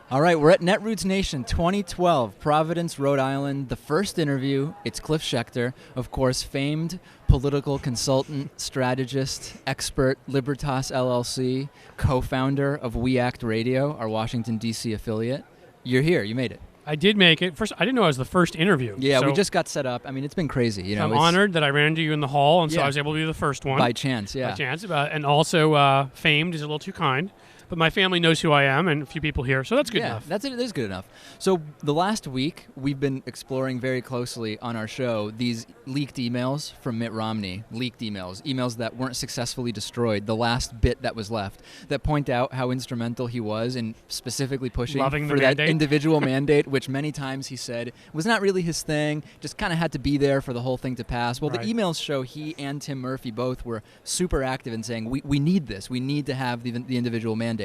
All right, we're at Netroots Nation 2012, Providence, Rhode Island. The first interview, it's Cliff Schecter, of course, famed political consultant, strategist, expert, Libertas LLC, co-founder of We Act Radio, our Washington, D.C. affiliate. You're here. You made it. I did make it. First, I didn't know I was the first interview. Yeah, so we just got set up. I mean, it's been crazy. You know, I'm honored that I ran into you in the hall, and so Yeah. I was able to be the first one. By chance, yeah. By chance. And also, famed is a little too kind. But my family knows who I am, and a few people here, so that's good enough. It is good enough. So the last week, we've been exploring very closely on our show these leaked emails from Mitt Romney, emails that weren't successfully destroyed, the last bit that was left, that point out how instrumental he was in specifically pushing for that individual mandate, which many times he said was not really his thing, just kind of had to be there for the whole thing to pass. Well, Right. The emails show he and Tim Murphy both were super active in saying, we need this. We need to have the individual mandate.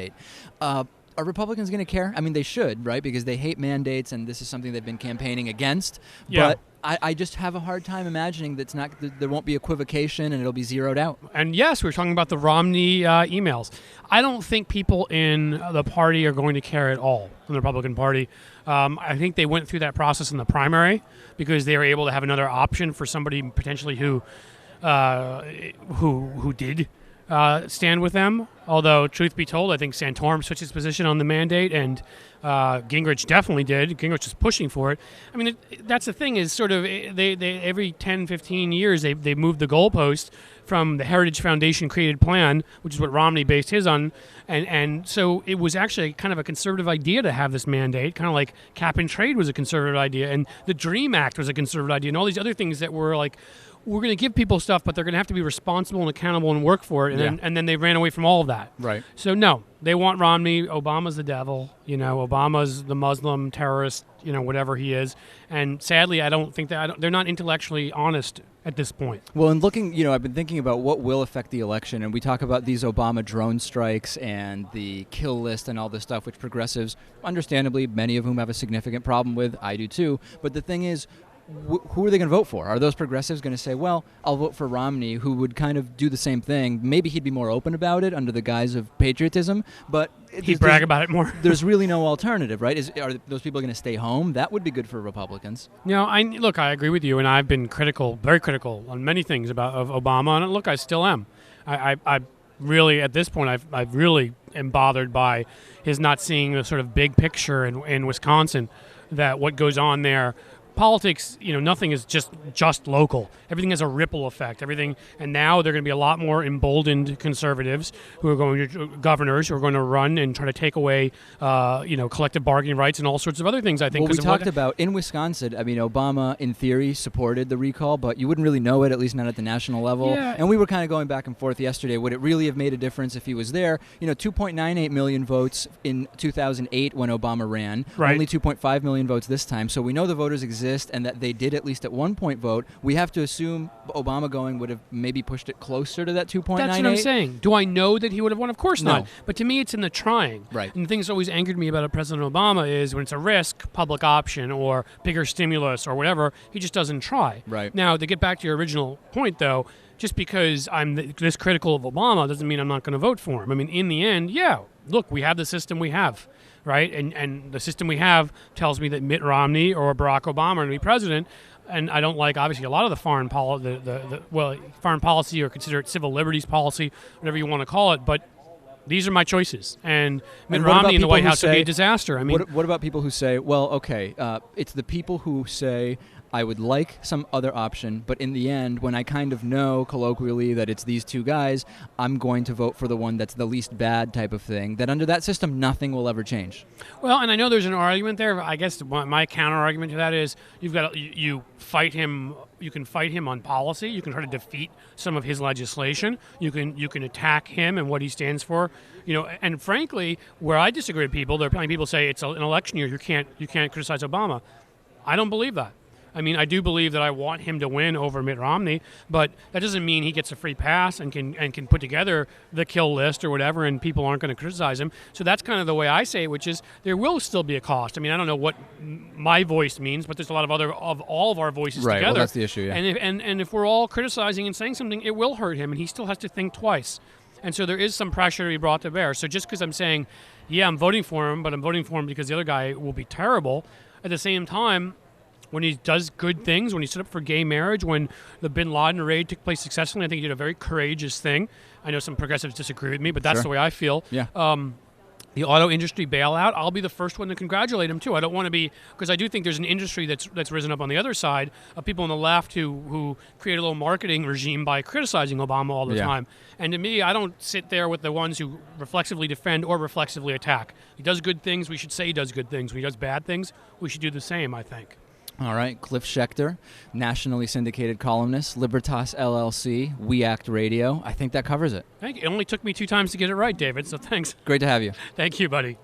Are Republicans going to care? I mean, they should, right? Because they hate mandates, and this is something they've been campaigning against. Yeah. But I just have a hard time imagining that there won't be equivocation and it'll be zeroed out. And yes, we're talking about the Romney emails. I don't think people in the party are going to care at all, in the Republican Party. I think they went through that process in the primary because they were able to have another option for somebody potentially who did stand with them. Although, truth be told, I think Santorum switched his position on the mandate, and Gingrich definitely did. Gingrich is pushing for it. I mean, that's the thing is sort of they every 10, 15 years they move the goalpost from the Heritage Foundation created plan, which is what Romney based his on, and so it was actually kind of a conservative idea to have this mandate, kind of like cap and trade was a conservative idea, and the DREAM Act was a conservative idea, and all these other things that were like, we're going to give people stuff, but they're going to have to be responsible and accountable and work for it. And then they ran away from all of that. Right. So, no, they want Romney. Obama's the devil. You know, Obama's the Muslim terrorist, you know, whatever he is. And sadly, I don't think they're not intellectually honest at this point. Well, in looking, you know, I've been thinking about what will affect the election, and we talk about these Obama drone strikes and the kill list and all this stuff, which progressives, understandably, many of whom have a significant problem with. I do too. But the thing is, who are they going to vote for? Are those progressives going to say, well, I'll vote for Romney, who would kind of do the same thing? Maybe he'd be more open about it under the guise of patriotism, but he'd brag about it more. There's really no alternative, right? Are those people going to stay home? That would be good for Republicans. No, I agree with you, and I've been critical, very critical on many things of Obama, and look, I still am. I really, at this point, I've really am bothered by his not seeing the sort of big picture in Wisconsin, that what goes on there. Politics, you know, nothing is just local. Everything has a ripple effect. Everything, and now there are going to be a lot more emboldened conservatives who are going to governors who are going to run and try to take away, collective bargaining rights and all sorts of other things. I think. Well, we talked about in Wisconsin. I mean, Obama, in theory, supported the recall, but you wouldn't really know it, at least not at the national level. Yeah. And we were kind of going back and forth yesterday. Would it really have made a difference if he was there? You know, 2.98 million votes in 2008 when Obama ran. Right. Only 2.5 million votes this time. So we know the voters exist and that they did at least at one point vote. We have to assume Obama going would have maybe pushed it closer to that 2.98. That's what I'm saying. Do I know that he would have won? Of course No. not. But to me, it's in the trying. Right. And the thing that's always angered me about President Obama is when it's a risk, public option, or bigger stimulus or whatever, he just doesn't try. Right. Now, to get back to your original point, though, just because I'm this critical of Obama doesn't mean I'm not going to vote for him. I mean, in the end, yeah, look, we have the system we have. Right, and the system we have tells me that Mitt Romney or Barack Obama are going to be president, and I don't like obviously a lot of the foreign foreign policy or consider it civil liberties policy, whatever you want to call it. But these are my choices, and Mitt Romney in the White House would be a disaster. I mean, what about people who say, well, okay, it's the people who say, I would like some other option, but in the end, when I kind of know colloquially that it's these two guys, I'm going to vote for the one that's the least bad type of thing, that under that system, nothing will ever change. Well, and I know there's an argument there. I guess my counter argument to that is you fight him. You can fight him on policy. You can try to defeat some of his legislation. You can attack him and what he stands for. You know, and frankly, where I disagree with people, there are plenty of people say it's an election year. You can't criticize Obama. I don't believe that. I mean, I do believe that I want him to win over Mitt Romney, but that doesn't mean he gets a free pass and can put together the kill list or whatever, and people aren't going to criticize him. So that's kind of the way I say it, which is there will still be a cost. I mean, I don't know what my voice means, but there's a lot of all of our voices right, together. Well, that's the issue, yeah. And if we're all criticizing and saying something, it will hurt him, and he still has to think twice. And so there is some pressure to be brought to bear. So just because I'm saying yeah, I'm voting for him, but I'm voting for him because the other guy will be terrible. At the same time, when he does good things, when he stood up for gay marriage, when the bin Laden raid took place successfully, I think he did a very courageous thing. I know some progressives disagree with me, but that's Sure. the way I feel. Yeah. The auto industry bailout, I'll be the first one to congratulate him too. I don't want to be, because I do think there's an industry that's risen up on the other side of people on the left who create a little marketing regime by criticizing Obama all the time. And to me, I don't sit there with the ones who reflexively defend or reflexively attack. He does good things, we should say he does good things. When he does bad things, we should do the same, I think. All right, Cliff Schecter, nationally syndicated columnist, Libertas LLC, We Act Radio. I think that covers it. Thank you. It only took me 2 times to get it right, David, so thanks. Great to have you. Thank you, buddy.